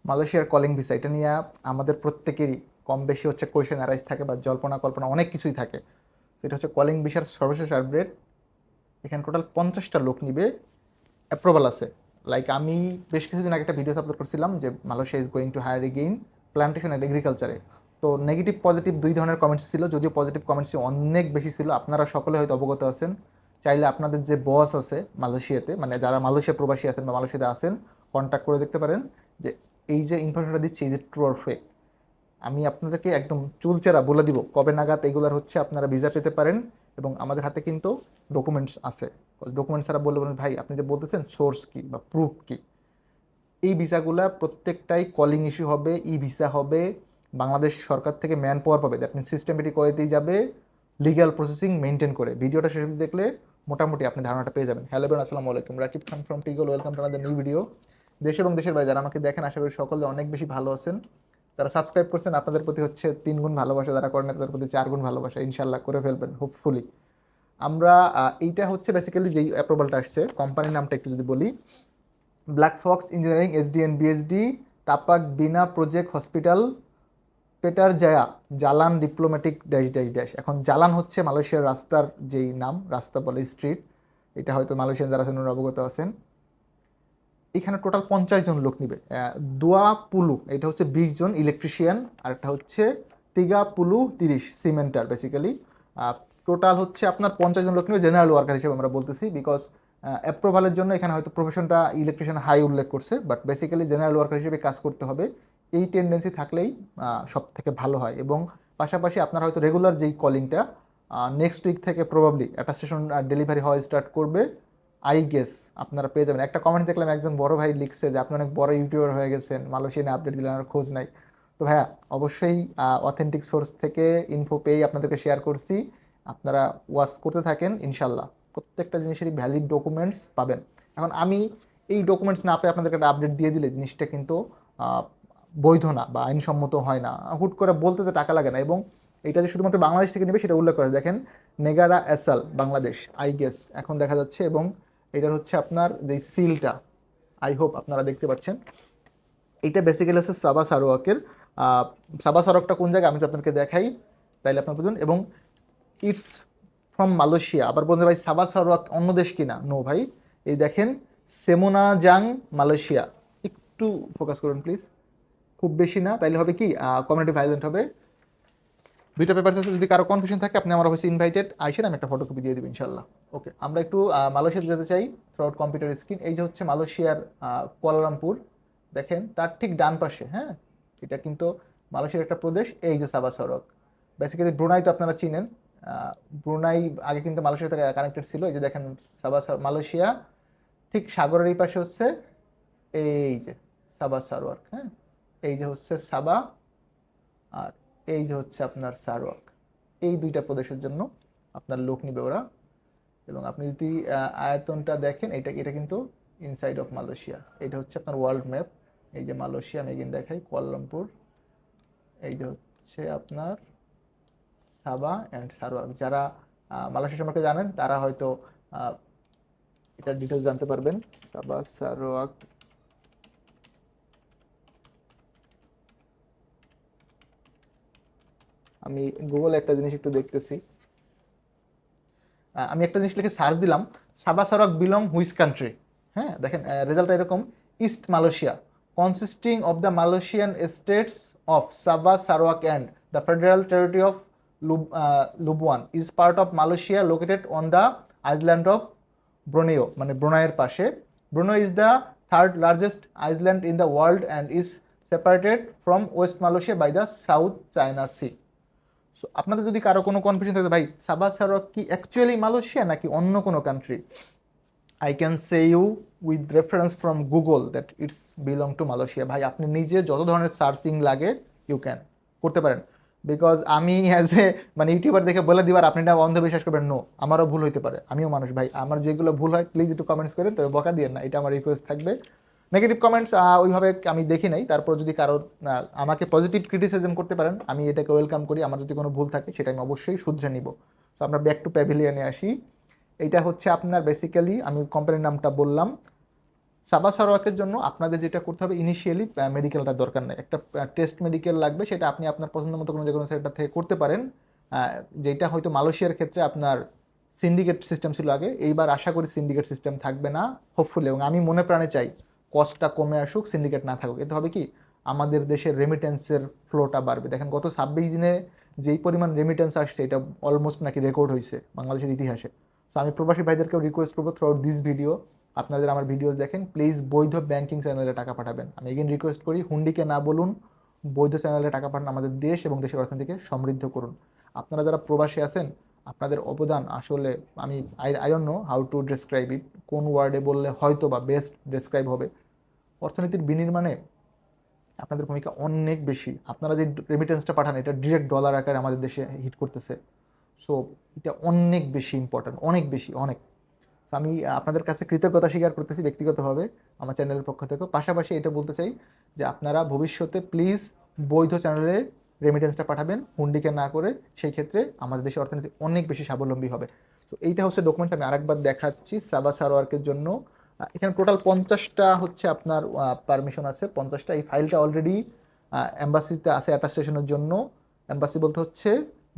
মালয়েশিয়ার calling visa এটা নিয়ে আমাদের প্রত্যেকেরই কম বেশি হচ্ছে কোয়েশ্চেন অ্যারাইজ থাকে বা জল্পনা কল্পনা অনেক কিছুই থাকে। এটা হচ্ছে কলিং ভিসার সর্বশেষ আপডেট। এখানে টোটাল 50টা লোক নিবে, অ্যাপ্রুভাল আছে। লাইক আমি বেশ কিছুদিন আগে একটা ভিডিও আপলোড করছিলাম যে Malaysia is going to hire again plantation and এগ্রিকালচারে। তো নেগেটিভ পজিটিভ দুই ধরনের কমেন্টস ছিল, যদিও পজিটিভ কমেন্টস অনেক বেশি ছিল, আপনারা সকলে হয়তো অবগত আছেন। চাইলে আপনাদের যে বস আছে মালয়েশিয়াতে, মানে যারা মালয়েশিয়া প্রবাসী আছেন বা মালয়েশিয়াতে আছেন, কন্ট্যাক্ট করে দেখতে পারেন যে এই যে ইনফরমেশনটা দিচ্ছি এই যে ট্রু অর ফেক। আমি আপনাদেরকে একদম চুলচেরা বলে দিব কবে নাগাদ এগুলার হচ্ছে আপনারা ভিসা পেতে পারেন। এবং আমাদের হাতে কিন্তু ডকুমেন্টস আছে। ডকুমেন্টস ছাড়া বললে বলেন ভাই আপনি যে বলতেছেন সোর্স কি বা প্রুফ কি। এই ভিসাগুলা প্রত্যেকটাই কলিং ইস্যু হবে, ই ভিসা হবে, বাংলাদেশ সরকার থেকে ম্যান পাওয়ার পাবে, দ্যাট মিনস সিস্টেমেটিক ওয়েতেই যাবে, লিগ্যাল প্রসেসিং মেনটেন করে। ভিডিওটা শেষ অবধি দেখলে মোটামুটি আপনি ধারণাটা পেয়ে যাবেন। হ্যালো এভরিওয়ান, আসসালামু আলাইকুম, রাকিব খান ফ্রম টিগল, welcome to another new video. দেশ এবং দেশের বাইরে যারা আমাকে দেখেন আশা করি সকলে অনেক বেশি ভালো আছেন। যারা সাবস্ক্রাইব করছেন আপনাদের প্রতি হচ্ছে 3 গুণ ভালোবাসা, যারা করেন না তাদের প্রতি 4 গুণ ভালোবাসা, ইনশাল্লাহ করে ফেলবেন হোপফুলি। আমরা এইটা হচ্ছে বেসিক্যালি যেই অ্যাপ্রুভালটা আসছে, কোম্পানির নামটা একটু যদি বলি, black fox engineering SDN BSD তাপাক বিনা প্রজেক্ট হসপিটাল পেটার Jaya Jalan diplomatic dash dash dash. এখন জালান হচ্ছে মালয়েশিয়ার রাস্তার যেই নাম, রাস্তা বলে স্ট্রিট, এটা হয়তো মালয়েশিয়ান যারা আছেন ওরা অবগত আছেন। এখানে টোটাল 50 জন লোক নিবে। দোয়া পুলু এটা হচ্ছে 20 জন ইলেকট্রিশিয়ান, আর একটা হচ্ছে তিগা পুলু 30 সিমেন্টার বেসিক্যালি। টোটাল হচ্ছে আপনার 50 জন লোক নিবে, জেনারেল ওয়ার্কার হিসেবে আমরা বলতেছি, বিকজ অ্যাপ্রুভালের জন্য এখানে হয়তো প্রফেশনটা ইলেকট্রিশিয়ান হাই উল্লেখ করছে, বাট বেসিক্যালি জেনারেল ওয়ার্কার হিসেবে কাজ করতে হবে। এই টেন্ডেন্সি থাকলেই সব থেকে ভালো হয়। এবং পাশাপাশি আপনার হয়তো রেগুলার যেই কলিংটা নেক্সট উইক থেকে প্রবাবলি একটা সেশন ডেলিভারি হওয়া স্টার্ট করবে। আই গেস আপনারা পেয়ে যাবেন। একটা কমেন্ট দেখলাম একজন বড় ভাই লিখছে যে আপনি অনেক বড় ইউটিউবার হয়ে গেছেন, মালয়েশিয়ান আপডেট দিলেন আর খোঁজ নাই। তো ভাইয়া অবশ্যই অথেন্টিক সোর্স থেকে ইনফো পেয়ে আপনাদেরকে শেয়ার করছি। আপনারা ওয়াচ করতে থাকেন, ইনশাল্লাহ প্রত্যেকটা জিনিসেরই ভ্যালিড ডকুমেন্টস পাবেন। এখন আমি এই ডকুমেন্টস না পেয়ে আপনাদেরকে একটা আপডেট দিয়ে দিলে জিনিসটা কিন্তু আহ, বৈধ না বা আইনসম্মত হয় না। হুট করে বলতে তো টাকা লাগে না। এবং এটা যে শুধুমাত্র বাংলাদেশ থেকে নেবে সেটা উল্লেখ করে দেখেন, নেগারা এসাল বাংলাদেশ আই গেস এখন দেখা যাচ্ছে। এবং এটার হচ্ছে আপনার যে সিলটা, আই হোপ আপনারা দেখতে পাচ্ছেন। এটা বেসিক্যালি হচ্ছে সাবা সারোয়াকের। সাবা সারোয়াকটা কোন জায়গায় আমি তো আপনাকে দেখাই, তাইলে আপনার বুঝুন। এবং ইটস ফ্রম মালয়েশিয়া। আবার বলতে ভাই সাবা সারোয়াক অন্য দেশ কিনা, নো ভাই। এই দেখেন সেমোনাজাং মালয়েশিয়া। একটু ফোকাস করুন প্লিজ, খুব বেশি না, তাইলে হবে কি কমিউনিটি ভাইলেন্ট হবে। দুইটা পেপারস আছে, যদি কারো কনফিউশন থাকে আপনি আমার অফিসে ইনভাইটেড আইসেন, আমি একটা ফটোকপি দিয়ে দেবো ইনশাল্লাহ। ওকে, আমরা একটু মালয়েশিয়াতে যেতে চাই থ্রু আউট কম্পিউটার স্ক্রিন। এই যে হচ্ছে মালয়েশিয়ার কুয়ালালামপুর, দেখেন তার ঠিক ডান পাশে, হ্যাঁ, এটা কিন্তু মালয়েশিয়ার একটা প্রদেশ। এই যে সাবা সড়ক, বেসিক্যালি ব্রুনাই তো আপনারা চিনেন। ব্রুনাই আগে কিন্তু মালয়েশিয়ার সাথে কানেক্টেড ছিল। এই যে দেখেন মালয়েশিয়া, ঠিক সাগরের এই পাশে হচ্ছে এই যে সাবা সারোয়ার্ক, হ্যাঁ, এই যে হচ্ছে সাবা, আর এই যে হচ্ছে আপনার সারোয়াক। এই দুইটা প্রদেশের জন্য আপনার লোক নিবে ওরা। এবং আপনি যদি আয়তনটা দেখেন, এটা এটা কিন্তু ইনসাইড অফ মালয়েশিয়া। এটা হচ্ছে আপনার ওয়ার্ল্ড ম্যাপ। এই যে মালয়েশিয়া, আমি এগিয়ে দেখাই কুয়ালালামপুর, এই যে হচ্ছে আপনার সাবা অ্যান্ড সারোয়াক। যারা মালয়েশিয়া সম্পর্কে জানেন তারা হয়তো এটার ডিটেলস জানতে পারবেন। সাবা সারোয়াক, আমি গুগলে একটা জিনিস একটু দেখতেছি। আমি একটা জিনিস লিখে সার্চ দিলাম, Sabah Sarawak belong which country. হ্যাঁ দেখেন রেজাল্টটা এরকম, East Malaysia consisting of the Malaysian states of Sabah Sarawak and the federal territory of Labuan is part of Malaysia located on the island of Borneo, মানে ব্রুনাইয়ের পাশে। Borneo is the third largest island in the world and is separated from West Malaysia by the South China Sea. So আপনাদের যদি কারো কোনো confusion থাকে ভাই সাবা সারোয়াক কি অ্যাকচুয়ালি মালয়েশিয়া নাকি অন্য কোনো country, I can say you with reference from Google that it's belong to Malaysia. ভাই আপনি নিজে যত ধরনের সার্চিং লাগে ইউ ক্যান করতে পারেন। বিকজ আমি অ্যাজ এ মানে ইউটিউবার দেখে বলে দিবার আপনি এটা অন্ধবিশ্বাস করবেন, নো, আমারও ভুল হইতে পারে, আমিও মানুষ ভাই, আমার যেগুলো ভুল হয় প্লিজ একটু কমেন্টস করেন, তবে বকা দিয়ে না, এটা আমার রিকোয়েস্ট থাকবে। নেগেটিভ কমেন্টস ওইভাবে আমি দেখি নাই, তারপর যদি কারো আমাকে পজিটিভ ক্রিটিসিজম করতে পারেন, আমি এটাকে ওয়েলকাম করি। আমার যদি কোনো ভুল থাকে সেটা আমি অবশ্যই শুধরে নিব। তো আমরা ব্যাক টু প্যাভিলিয়নে আসি। এইটা হচ্ছে আপনার বেসিক্যালি, আমি কোম্পানির নামটা বললাম, সাবা সারোয়াকের জন্য আপনাদের যেটা করতে হবে, ইনিশিয়ালি মেডিকেলটা দরকার নেই, একটা টেস্ট মেডিকেল লাগবে, সেটা আপনি আপনার পছন্দ মতো কোনো যে কোনো সেন্টার থেকে করতে পারেন। যেটা হয়তো মালয়েশিয়ার ক্ষেত্রে আপনার সিন্ডিকেট সিস্টেম ছিল আগে, এইবার আশা করি সিন্ডিকেট সিস্টেম থাকবে না হোপফুলি, এবং আমি মনে প্রাণে চাই কস্টটা কমে আসুক, সিন্ডিকেট না থাকুক। এতে হবে কি, আমাদের দেশের রেমিটেন্সের ফ্লোটা বাড়বে। দেখেন গত 26 দিনে যেই পরিমাণ রেমিটেন্স আসছে, এটা অলমোস্ট নাকি রেকর্ড হয়েছে বাংলাদেশের ইতিহাসে। তো আমি প্রবাসী ভাইদেরকেও রিকোয়েস্ট করবো, থ্রু আউট দিস ভিডিও, আপনাদের আমার ভিডিওস দেখেন, প্লিজ বৈধ ব্যাংকিং চ্যানেলে টাকা পাঠাবেন। আমি এগেন রিকোয়েস্ট করি, হুন্ডিকে না বলুন, বৈধ চ্যানেলে টাকা পাঠান, আমাদের দেশ এবং দেশের অর্থনীতিকে সমৃদ্ধ করুন। আপনারা যারা প্রবাসী আছেন, আপনাদের অবদান আসলে আমি I don't know how to describe it, কোন ওয়ার্ডে বললে হয়তো বা বেস্ট ডেসক্রাইব হবে। অর্থনীতির বিনির্মাণে আপনাদের ভূমিকা অনেক বেশি। আপনারা যে রেমিটেন্সটা পাঠান, এটা ডিরেক্ট ডলার আকারে আমাদের দেশে হিট করতেছে। সো এটা অনেক বেশি ইম্পর্ট্যান্ট, অনেক বেশি, অনেক। তো আমি আপনাদের কাছে কৃতজ্ঞতা স্বীকার করতেছি ব্যক্তিগতভাবে আমার চ্যানেলের পক্ষ থেকে। পাশাপাশি এটা বলতে চাই যে আপনারা ভবিষ্যতে প্লিজ বৈধ চ্যানেলে রেমিটেন্সটা পাঠাবেন, হুন্ডিকে না করে। সেই ক্ষেত্রে আমাদের দেশের অর্থনীতি অনেক বেশি স্বাবলম্বী হবে। তো এইটা হচ্ছে ডকুমেন্ট, আমি আরেকবার দেখাচ্ছি সাবা সারোয়ার্কের জন্য। এখানে টোটাল 50টা হচ্ছে আপনার পারমিশন আছে, 50টা। এই ফাইলটা অলরেডি এম্বাসিতে আছে অ্যাটাস্টেশনের জন্য। এম্বাসি বলতে হচ্ছে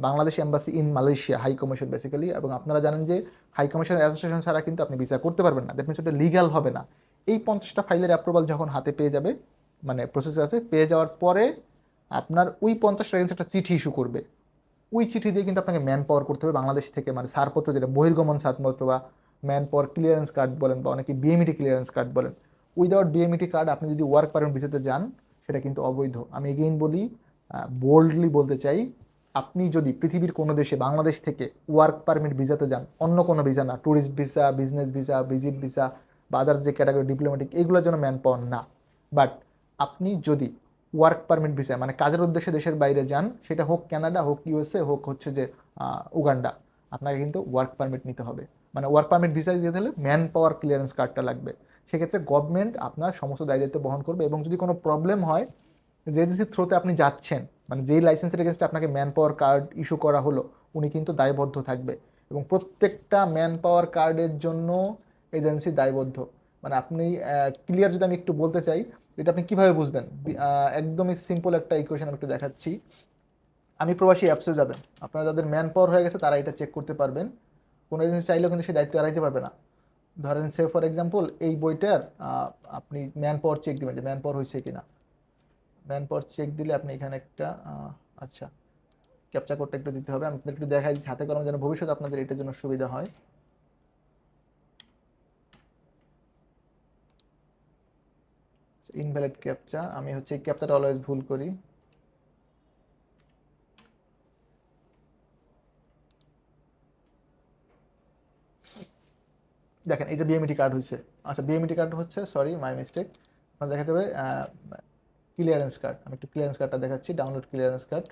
Bangladesh embassy in Malaysia, high commission basically. এবং আপনারা জানেন যে হাই কমিশনের অ্যাসোসিয়েশন ছাড়া কিন্তু আপনি ভিসা করতে পারবেন না, দ্যাট মিনস ওটা লিগাল হবে না। এই 50টা ফাইলের অ্যাপ্রুভাল যখন হাতে পেয়ে যাবে, মানে প্রসেসে আছে, পেয়ে যাওয়ার পরে আপনার ওই 50টা এগেন্সে একটা চিঠি ইস্যু করবে। ওই চিঠি দিয়ে কিন্তু আপনাকে ম্যান পাওয়ার করতে হবে বাংলাদেশ থেকে, মানে ছাড়পত্র, যেটা বহির্গমন ছাড়পত্র বা ম্যান পাওয়ার ক্লিয়ারেন্স কার্ড বলেন, বা অনেকে বিএমইটি ক্লিয়ারেন্স কার্ড বলেন। উইদাউট বিএমইটি কার্ড আপনি যদি ওয়ার্ক পারমিট ভিসাতে যান, সেটা কিন্তু অবৈধ। আমি এগেইন বলি, বোল্ডলি বলতে চাই, আপনি যদি পৃথিবীর কোনো দেশে বাংলাদেশ থেকে ওয়ার্ক পারমিট ভিসাতে যান, অন্য কোনো ভিসা না, tourist visa, business visa, visit visa বা আদার্স যে ক্যাটাগরি ডিপ্লোম্যাটিক, এগুলোর জন্য ম্যান পাওয়ার না। বাট আপনি যদি ওয়ার্ক পারমিট ভিসা মানে কাজের উদ্দেশ্যে দেশের বাইরে যান, সেটা হোক কানাডা, হোক ইউএসএ, হোক হচ্ছে যে উগান্ডা, আপনাকে কিন্তু ওয়ার্ক পারমিট নিতে হবে। মানে ওয়ার্ক পারমিট ভিসা দিতে হলে ম্যান পাওয়ার ক্লিয়ারেন্স কার্ডটা লাগবে। সেক্ষেত্রে গভর্নমেন্ট আপনার সমস্ত দায়িত্ব বহন করবে, এবং যদি কোনো প্রবলেম হয়, যে এজেন্সির থ্রুতে আপনি যাচ্ছেন, মানে যেই লাইসেন্সের এগেনস্টে আপনাকে ম্যান পাওয়ার কার্ড ইস্যু করা হলো, উনি কিন্তু দায়বদ্ধ থাকবে। এবং প্রত্যেকটা ম্যান পাওয়ার কার্ডের জন্য এজেন্সি দায়বদ্ধ। মানে আপনি ক্লিয়ার যদি আমি একটু বলতে চাই, এটা আপনি কিভাবে বুঝবেন, একদমই সিম্পল একটা ইকুয়েশন আমি একটু দেখাচ্ছি। আমি প্রবাসী অ্যাপসে যাবেন, আপনারা যাদের ম্যান পাওয়ার হয়ে গেছে তারা এটা চেক করতে পারবেন। কোনো এজেন্সি চাইলেও কিন্তু সেই দায়িত্ব এড়াইতে পারবে না। ধরেন সে ফর এক্সাম্পল, এই বইটার আপনি ম্যান পাওয়ার চেক দিবেন যে ম্যান পাওয়ার হয়েছে কিনা। ম্যান পাওয়ার চেক দিলে আপনি এখানে একটা আচ্ছা, ক্যাপচা কোডটা একটু দিতে হবে। আমি আপনাদের একটু দেখাই দিচ্ছি হাতে কলমে, যেন ভবিষ্যতে আপনাদের এটার জন্য সুবিধা হয়। ইনভ্যালিড ক্যাপচা, আমি হচ্ছে এই ক্যাপচাটা অলওয়েজ ভুল করি। দেখেন এটা বিএমইটি কার্ড হয়েছে। আচ্ছা, বিএমইটি কার্ড হচ্ছে, সরি মাই মিস্টেক, আপনার দেখাতে হবে ক্লিয়ারেন্স কার্ড। আমি একটু ক্লিয়ারেন্স কার্ডটা দেখাচ্ছি, ডাউনলোড ক্লিয়ারেন্স কার্ড।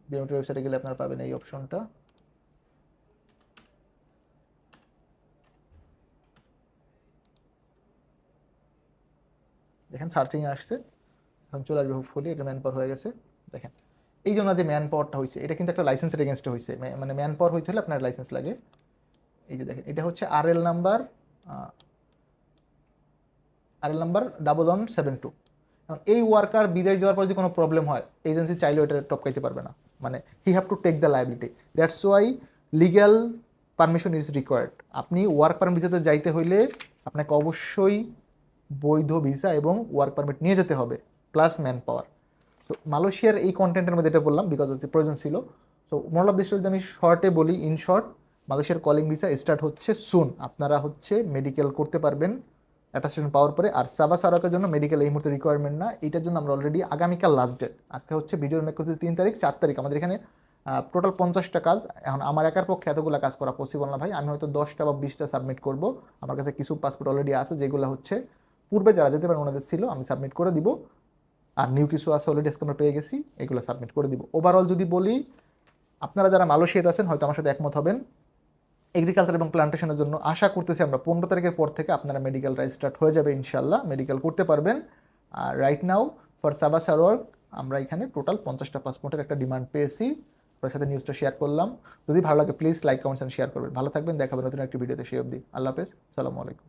বিএমইটি ওয়েবসাইটে গেলে আপনারা পাবেন এই অপশনটা। দেখেন সার্চিং আসছে, এখন চলে আসবে হোপফুলি। এটা ম্যান পাওয়ার হয়ে গেছে। দেখেন এই জন্য যে ম্যান পাওয়ারটা হয়েছে, এটা কিন্তু একটা লাইসেন্সের এগেনস্টে হয়েছে। মানে ম্যান পাওয়ার হইতে হলে আপনার লাইসেন্স লাগে। এই যে দেখেন, এটা হচ্ছে আরএল নাম্বার 1172। এই ওয়ার্কার বিদেশ যাওয়ার পর যদি কোনো প্রবলেম হয়, এজেন্সি চাইলেও এটা টপকাইতে পারবে না। মানে he have to take the liability. That's why legal permission is required. আপনি ওয়ার্ক পারমিট ভিসাতে যাইতে হইলে আপনাকে অবশ্যই বৈধ ভিসা এবং ওয়ার্ক পারমিট নিয়ে যেতে হবে, প্লাস ম্যান পাওয়ার। তো মালয়েশিয়ার এই কন্টেন্টের মধ্যে এটা বললাম বিকজ হচ্ছে প্রয়োজন ছিল। সো মোরাল অফ দিস যদি আমি শর্টে বলি, ইন শর্ট, মালয়েশিয়ার কলিং ভিসা স্টার্ট হচ্ছে সুন। আপনারা হচ্ছে মেডিকেল করতে পারবেন অ্যাটাস্টেশন পাওয়ার পরে। আর সাবা সারাকের জন্য মেডিকেল এই মুহূর্তে রিকোয়ারমেন্ট না। এটার জন্য আমরা অলরেডি আগামীকাল লাস্ট ডেট, আজকে হচ্ছে ভিডিও মেক করতে 3 তারিখ, 4 তারিখ আমাদের এখানে টোটাল 50টা কাজ। এখন আমার একার পক্ষে এতগুলো কাজ করা পসিবল না ভাই, আমি হয়তো 10টা বা 20টা সাবমিট করব। আমার কাছে কিছু পাসপোর্ট অলরেডি আছে, যেগুলো হচ্ছে পূর্বে যারা যেতে পারেন ওনাদের ছিল, আমি সাবমিট করে দিব। আর নিউ কিছু আছে অলরেডি, আজকে আমরা পেয়ে গেছি, এগুলো সাবমিট করে দিব। ওভারঅল যদি বলি, আপনারা যারা মালয়েশিয়াতে আছেন হয়তো আমার সাথে একমত হবেন, এগ্রিকালচার এবং প্লান্টেশনের জন্য আশা করতেছি আমরা 15 তারিখের পর থেকে আপনারা মেডিকেলটা স্টার্ট হয়ে যাবে ইনশাল্লাহ, মেডিকেল করতে পারবেন। আর রাইট নাও ফর সাবা সারোয়ার্ক আমরা এখানে টোটাল 50টা পাসপোর্টের একটা ডিমান্ড পেয়েছি। আপনার সাথে নিউজটা শেয়ার করলাম। যদি ভালো লাগে please like, comments and share করবেন। ভালো থাকবেন, দেখাবেন নতুন একটি ভিডিওতে। সেই অবধি আল্লাহ হাফেজ, সালামু আলাইকুম।